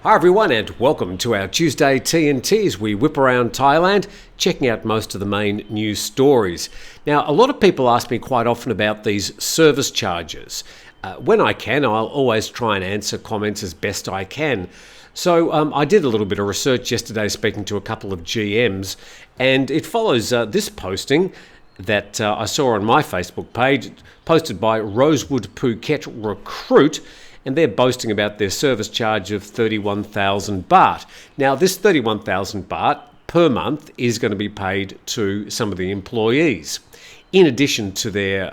Hi everyone and welcome to our Tuesday TNT as we whip around Thailand, checking out most of the main news stories. Now, a lot of people ask me quite often about these service charges. When I can, I'll always try and answer comments as best I can. So I did a little bit of research yesterday speaking to a couple of GMs, and it follows this posting that I saw on my Facebook page, posted by Rosewood Phuket Recruit, and they're boasting about their service charge of 31,000 baht. Now, this 31,000 baht per month is going to be paid to some of the employees, in addition to their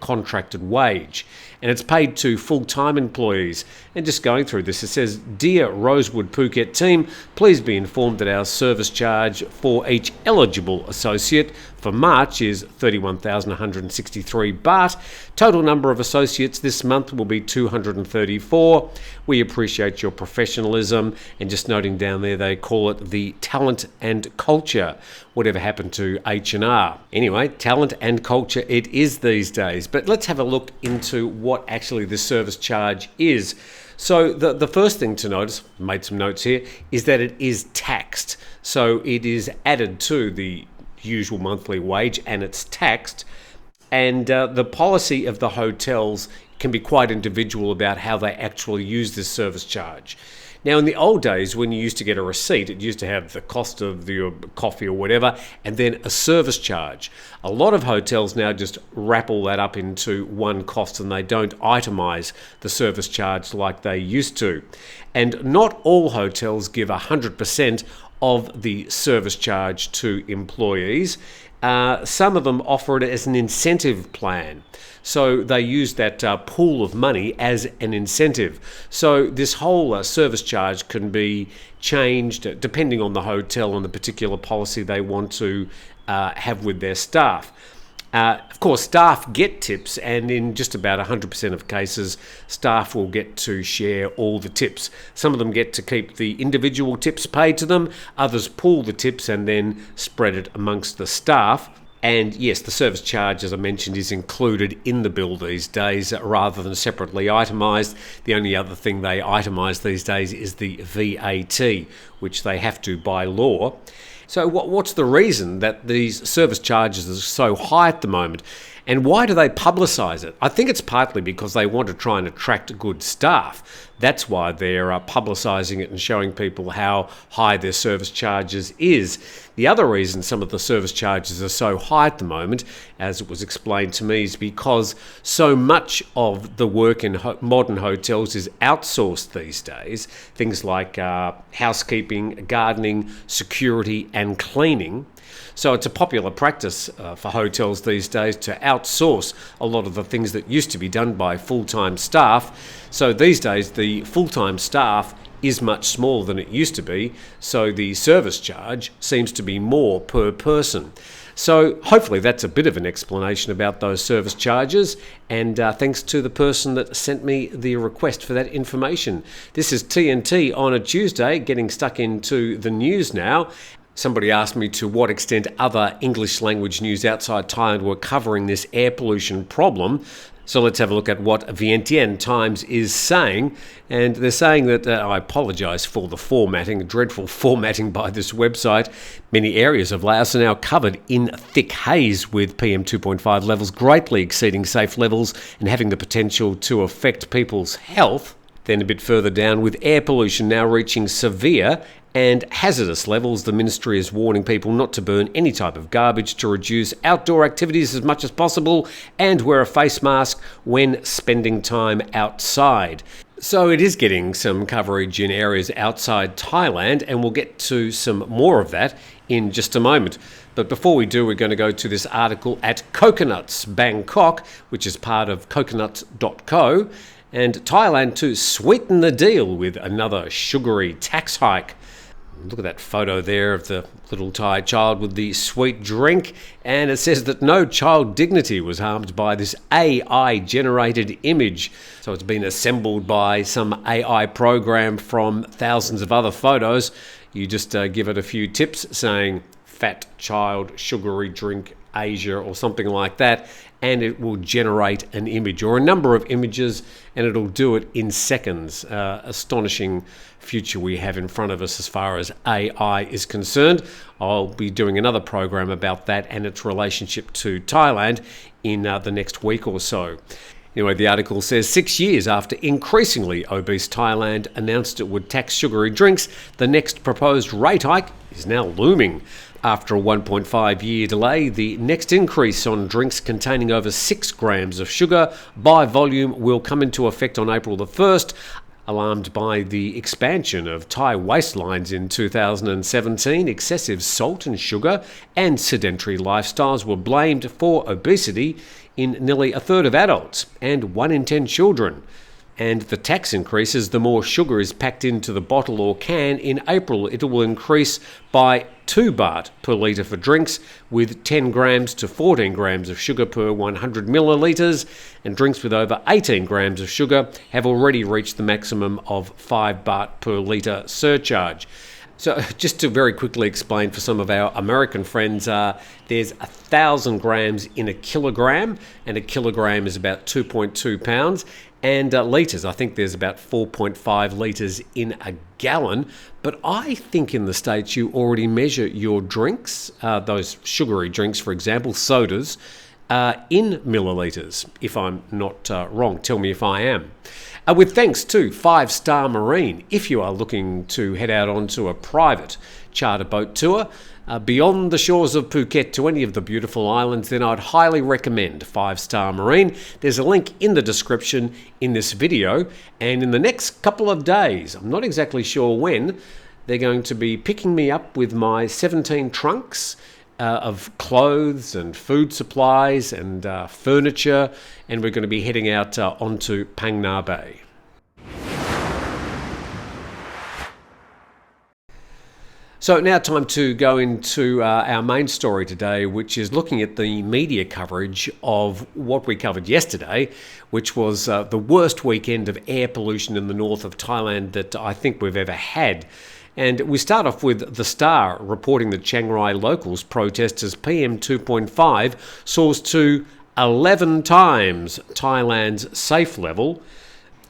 contracted wage. And it's paid to full-time employees. And just going through this, it says, "Dear Rosewood Phuket team, please be informed that our service charge for each eligible associate for March is 31,163 baht. Total number of associates this month will be 234. We appreciate your professionalism." And just noting down there, they call it the talent and culture. Whatever happened to H&R? Anyway, talent and culture it is these days. But let's have a look into what actually this service charge is. So the first thing to notice, made some notes here, is that it is taxed. So it is added to the usual monthly wage and it's taxed. And the policy of the hotels can be quite individual about how they actually use this service charge. Now, in the old days, when you used to get a receipt, it used to have the cost of your coffee or whatever, and then a service charge. A lot of hotels now just wrap all that up into one cost and they don't itemize the service charge like they used to. And not all hotels give 100% of the service charge to employees. Some of them offer it as an incentive plan. So they use that pool of money as an incentive. So this whole service charge can be changed depending on the hotel and the particular policy they want to have with their staff. Of course, staff get tips, and in just about 100% of cases, staff will get to share all the tips. Some of them get to keep the individual tips paid to them, others pool the tips and then spread it amongst the staff. And yes, the service charge, as I mentioned, is included in the bill these days rather than separately itemised. The only other thing they itemise these days is the VAT, which they have to by law. So what's the reason that these service charges are so high at the moment? And why do they publicise it? I think it's partly because they want to try and attract good staff. That's why they're publicising it and showing people how high their service charges is. The other reason some of the service charges are so high at the moment, as it was explained to me, is because so much of the work in modern hotels is outsourced these days. Things like housekeeping, gardening, security and cleaning. So it's a popular practice for hotels these days to outsource a lot of the things that used to be done by full-time staff. So these days the full-time staff is much smaller than it used to be, so the service charge seems to be more per person. So hopefully that's a bit of an explanation about those service charges, and thanks to the person that sent me the request for that information. This is TNT on a Tuesday, getting stuck into the news now. Somebody asked me to what extent other English language news outside Thailand were covering this air pollution problem. So let's have a look at what Vientiane Times is saying. And they're saying that, I apologise for the formatting, dreadful formatting by this website. Many areas of Laos are now covered in thick haze with PM 2.5 levels greatly exceeding safe levels and having the potential to affect people's health. Then a bit further down, with air pollution now reaching severe and hazardous levels, the ministry is warning people not to burn any type of garbage, to reduce outdoor activities as much as possible, and wear a face mask when spending time outside. So it is getting some coverage in areas outside Thailand, and we'll get to some more of that in just a moment. But before we do, we're going to go to this article at Coconuts Bangkok, which is part of coconuts.co, and Thailand to sweeten the deal with another sugary tax hike. Look at that photo there of the little Thai child with the sweet drink, and it says that no child dignity was harmed by this AI-generated image. So it's been assembled by some AI program from thousands of other photos. You just give it a few tips saying fat child, sugary drink, Asia or something like that, and it will generate an image or a number of images, and it'll do it in seconds. Astonishing future we have in front of us as far as AI is concerned. I'll be doing another program about that and its relationship to Thailand in the next week or so. Anyway, the article says 6 years after increasingly obese Thailand announced it would tax sugary drinks, the next proposed rate hike is now looming. After a 1.5-year delay, the next increase on drinks containing over 6 grams of sugar by volume will come into effect on April the 1st. Alarmed by the expansion of Thai waistlines in 2017, excessive salt and sugar and sedentary lifestyles were blamed for obesity in nearly a third of adults and 1 in 10 children. And the tax increases the more sugar is packed into the bottle or can. In April, it will increase by 2 baht per litre for drinks, with 10 grams to 14 grams of sugar per 100 millilitres, and drinks with over 18 grams of sugar have already reached the maximum of 5 baht per litre surcharge. So just to very quickly explain for some of our American friends, there's 1,000 grams in a kilogram, and a kilogram is about 2.2 pounds. And litres, I think there's about 4.5 litres in a gallon. But I think in the States you already measure your drinks, those sugary drinks, for example, sodas, in millilitres, if I'm not wrong. Tell me if I am. With thanks to 5 Star Marine, if you are looking to head out onto a private charter boat tour beyond the shores of Phuket to any of the beautiful islands, then I'd highly recommend 5 Star Marine. There's a link in the description in this video, and in the next couple of days, I'm not exactly sure when, they're going to be picking me up with my 17 trunks of clothes and food supplies and furniture, and we're going to be heading out onto Phang Nga Bay. So now time to go into our main story today, which is looking at the media coverage of what we covered yesterday, which was the worst weekend of air pollution in the north of Thailand that I think we've ever had. And we start off with The Star reporting that Chiang Rai locals protest as PM 2.5 soars to 11 times Thailand's safe level.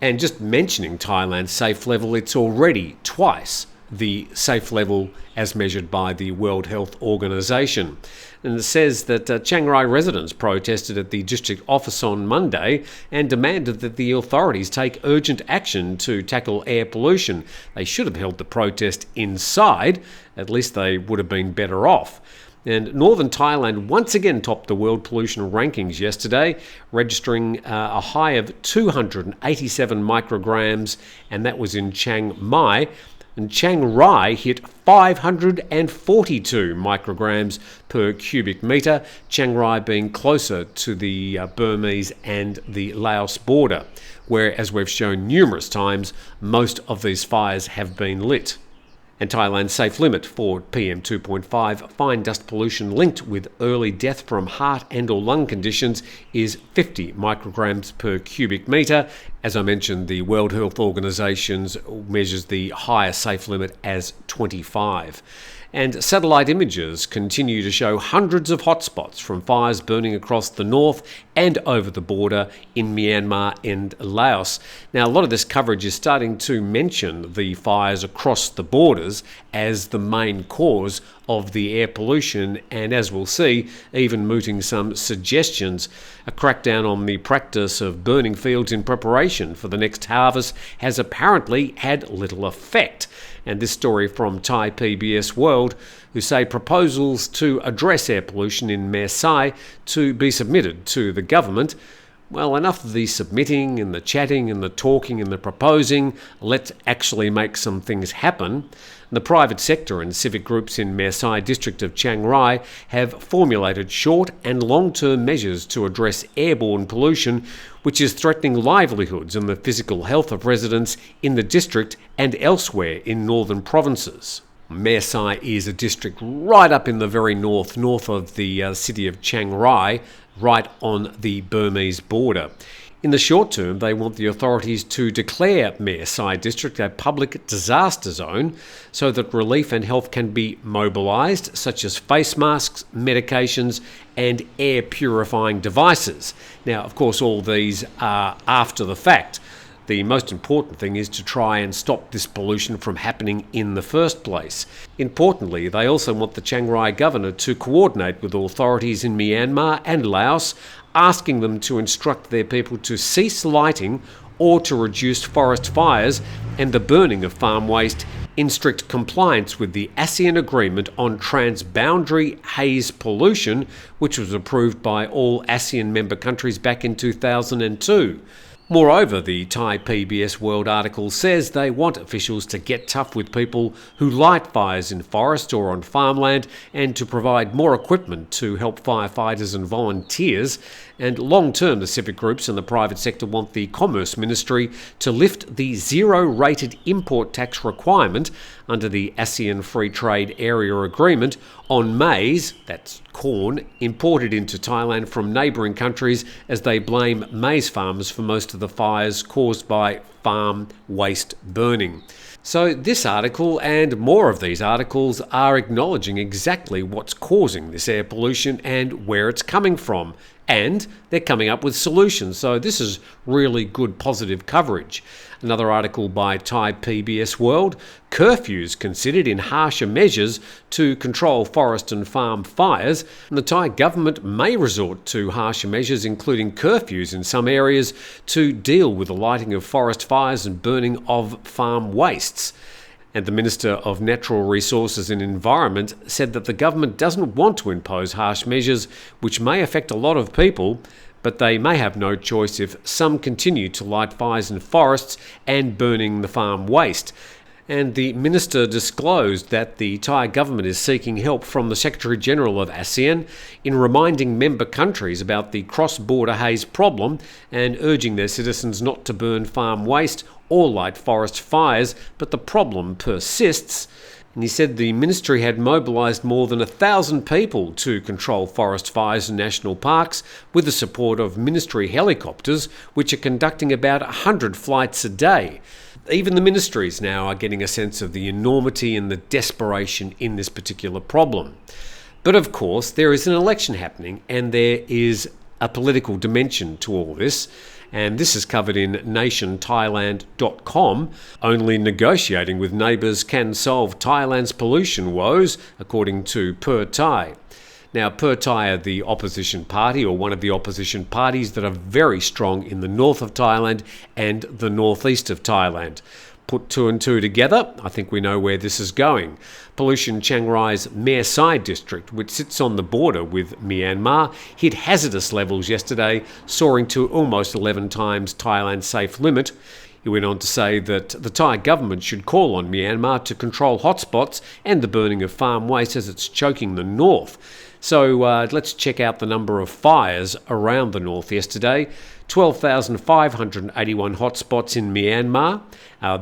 And just mentioning Thailand's safe level, it's already twice the safe level as measured by the World Health Organization. And it says that Chiang Rai residents protested at the district office on Monday and demanded that the authorities take urgent action to tackle air pollution. They should have held the protest inside, at least they would have been better off. And northern Thailand once again topped the world pollution rankings yesterday, registering a high of 287 micrograms, and that was in Chiang Mai. And Chiang Rai hit 542 micrograms per cubic metre, Chiang Rai being closer to the Burmese and the Laos border, where, as we've shown numerous times, most of these fires have been lit. And Thailand's safe limit for PM 2.5 fine dust pollution linked with early death from heart and or lung conditions is 50 micrograms per cubic metre. As I mentioned, the World Health Organization measures the higher safe limit as 25. And satellite images continue to show hundreds of hotspots from fires burning across the north and over the border in Myanmar and Laos. Now, a lot of this coverage is starting to mention the fires across the borders as the main cause of the air pollution, and as we'll see, even mooting some suggestions. A crackdown on the practice of burning fields in preparation for the next harvest has apparently had little effect. And this story from Thai PBS World, who say proposals to address air pollution in Mae Sai to be submitted to the government. Well, enough of the submitting and the chatting and the talking and the proposing. Let's actually make some things happen. The private sector and civic groups in Mae Sai district of Chiang Rai have formulated short and long-term measures to address airborne pollution, which is threatening livelihoods and the physical health of residents in the district and elsewhere in northern provinces. Mae Sai is a district right up in the very north of the city of Chiang Rai, right on the Burmese border. In the short term, they want the authorities to declare Mar Sai District a public disaster zone so that relief and help can be mobilised, such as face masks, medications and air purifying devices. Now, of course, all these are after the fact. The most important thing is to try and stop this pollution from happening in the first place. Importantly, they also want the Chiang Rai governor to coordinate with authorities in Myanmar and Laos, asking them to instruct their people to cease lighting or to reduce forest fires and the burning of farm waste in strict compliance with the ASEAN Agreement on Transboundary Haze Pollution, which was approved by all ASEAN member countries back in 2002. Moreover, the Thai PBS World article says they want officials to get tough with people who light fires in forests or on farmland and to provide more equipment to help firefighters and volunteers. And long-term, the civic groups and the private sector want the Commerce Ministry to lift the zero-rated import tax requirement under the ASEAN Free Trade Area Agreement on maize, that's corn, imported into Thailand from neighbouring countries, as they blame maize farmers for most of the fires caused by farm waste burning. So this article and more of these articles are acknowledging exactly what's causing this air pollution and where it's coming from. And they're coming up with solutions. So this is really good positive coverage. Another article by Thai PBS World, curfews considered in harsher measures to control forest and farm fires. And the Thai government may resort to harsher measures, including curfews in some areas, to deal with the lighting of forest fires and burning of farm wastes. And the Minister of Natural Resources and Environment said that the government doesn't want to impose harsh measures which may affect a lot of people, but they may have no choice if some continue to light fires in forests and burning the farm waste. And the minister disclosed that the Thai government is seeking help from the Secretary-General of ASEAN in reminding member countries about the cross-border haze problem and urging their citizens not to burn farm waste or light forest fires, but the problem persists. And he said the ministry had mobilised more than 1,000 people to control forest fires in national parks with the support of ministry helicopters, which are conducting about 100 flights a day. Even the ministries now are getting a sense of the enormity and the desperation in this particular problem. But of course, there is an election happening and there is a political dimension to all this. And this is covered in nationthailand.com. Only negotiating with neighbours can solve Thailand's pollution woes, according to Per Thai. Now, Per Thai are the opposition party, or one of the opposition parties that are very strong in the north of Thailand and the northeast of Thailand. Put two and two together, I think we know where this is going. Pollution Chiang Rai's Mar Sai district, which sits on the border with Myanmar, hit hazardous levels yesterday, soaring to almost 11 times Thailand's safe limit. He went on to say that the Thai government should call on Myanmar to control hotspots and the burning of farm waste as it's choking the north. So let's check out the number of fires around the north yesterday. 12,581 hotspots in Myanmar.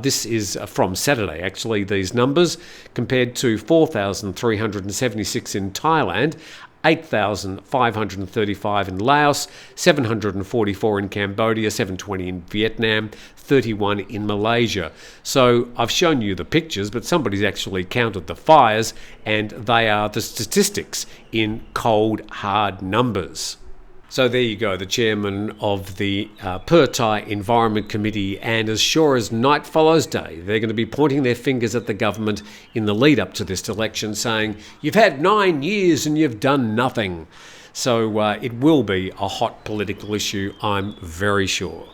This is from Saturday, actually, these numbers, compared to 4,376 in Thailand, 8,535 in Laos, 744 in Cambodia, 720 in Vietnam, 31 in Malaysia. So I've shown you the pictures, but somebody's actually counted the fires, and they are the statistics in cold, hard numbers. So there you go, the chairman of the Per Thai Environment Committee, and as sure as night follows day, they're going to be pointing their fingers at the government in the lead up to this election, saying, you've had 9 years and you've done nothing. So it will be a hot political issue, I'm very sure.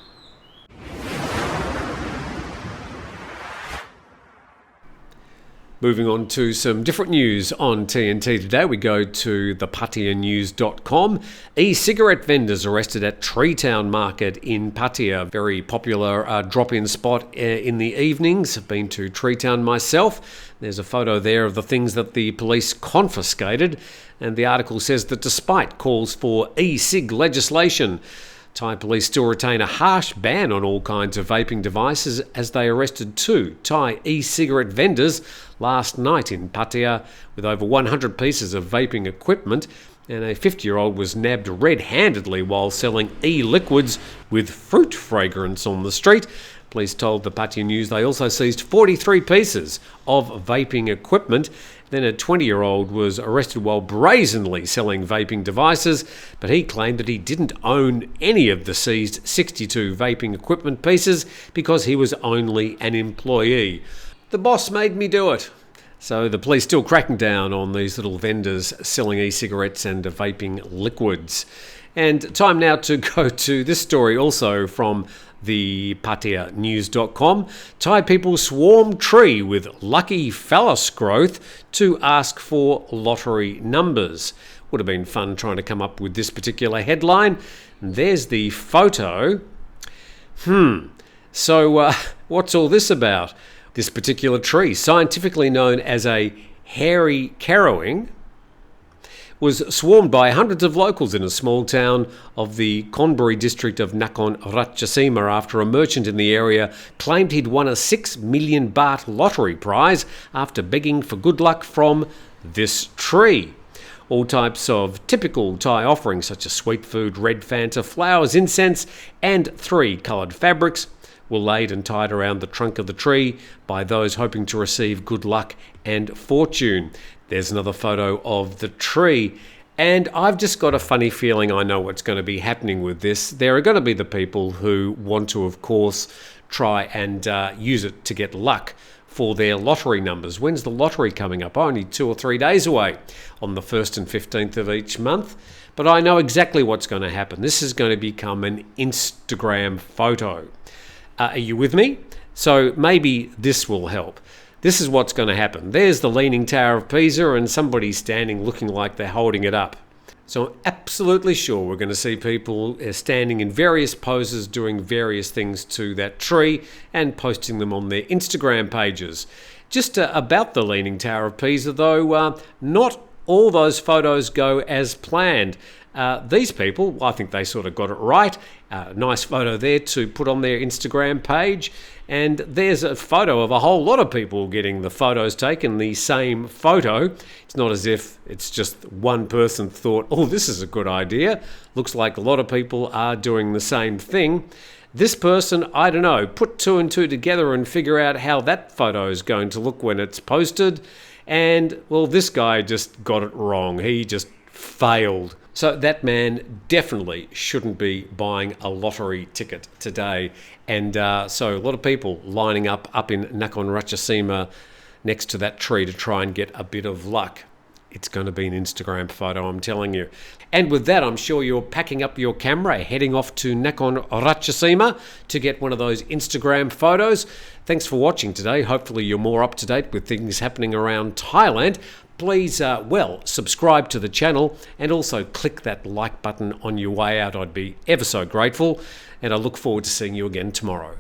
Moving on to some different news on TNT today, we go to thepattianews.com. E-cigarette vendors arrested at Treetown Market in Pattaya, very popular drop-in spot in the evenings. I've been to Treetown myself. There's a photo there of the things that the police confiscated, and the article says that despite calls for e-cig legislation, Thai police still retain a harsh ban on all kinds of vaping devices as they arrested 2 Thai e-cigarette vendors last night in Pattaya with over 100 pieces of vaping equipment. And a 50-year-old was nabbed red-handedly while selling e-liquids with fruit fragrance on the street. Police told the Pattaya News they also seized 43 pieces of vaping equipment. Then a 20-year-old was arrested while brazenly selling vaping devices, but he claimed that he didn't own any of the seized 62 vaping equipment pieces because he was only an employee. The boss made me do it. So the police still cracking down on these little vendors selling e-cigarettes and vaping liquids. And time now to go to this story also from the PattayaNews.com. Thai people swarm tree with lucky phallus growth to ask for lottery numbers. Would have been fun trying to come up with this particular headline. And there's the photo. So what's all this about? This particular tree, scientifically known as a hairy carrowing, was swarmed by hundreds of locals in a small town of the Konburi district of Nakhon Ratchasima after a merchant in the area claimed he'd won a 6 million baht lottery prize after begging for good luck from this tree. All types of typical Thai offerings such as sweet food, red Fanta, flowers, incense and 3 coloured fabrics were laid and tied around the trunk of the tree by those hoping to receive good luck and fortune. There's another photo of the tree, and I've just got a funny feeling I know what's going to be happening with this. There are going to be the people who want to, of course, try and use it to get luck for their lottery numbers. When's the lottery coming up? Only 2 or 3 days away, on the 1st and 15th of each month. But I know exactly what's going to happen. This is going to become an Instagram photo. Are you with me? So maybe this will help. This is what's going to happen. There's the Leaning Tower of Pisa and somebody standing looking like they're holding it up. So I'm absolutely sure we're going to see people standing in various poses doing various things to that tree and posting them on their Instagram pages. Just about the Leaning Tower of Pisa though, not all those photos go as planned. These people, I think they sort of got it right. Nice photo there to put on their Instagram page. And there's a photo of a whole lot of people getting the photos taken, the same photo. It's not as if it's just one person thought, oh, this is a good idea. Looks like a lot of people are doing the same thing. This person, I don't know, put 2 and 2 together and figure out how that photo is going to look when it's posted. And, well, this guy just got it wrong. He just failed. So that man definitely shouldn't be buying a lottery ticket today. And so a lot of people lining up in Nakhon Ratchasima next to that tree to try and get a bit of luck. It's going to be an Instagram photo, I'm telling you. And with that, I'm sure you're packing up your camera, heading off to Nakhon Ratchasima to get one of those Instagram photos. Thanks for watching today. Hopefully you're more up to date with things happening around Thailand. Please, subscribe to the channel and also click that like button on your way out. I'd be ever so grateful. And I look forward to seeing you again tomorrow.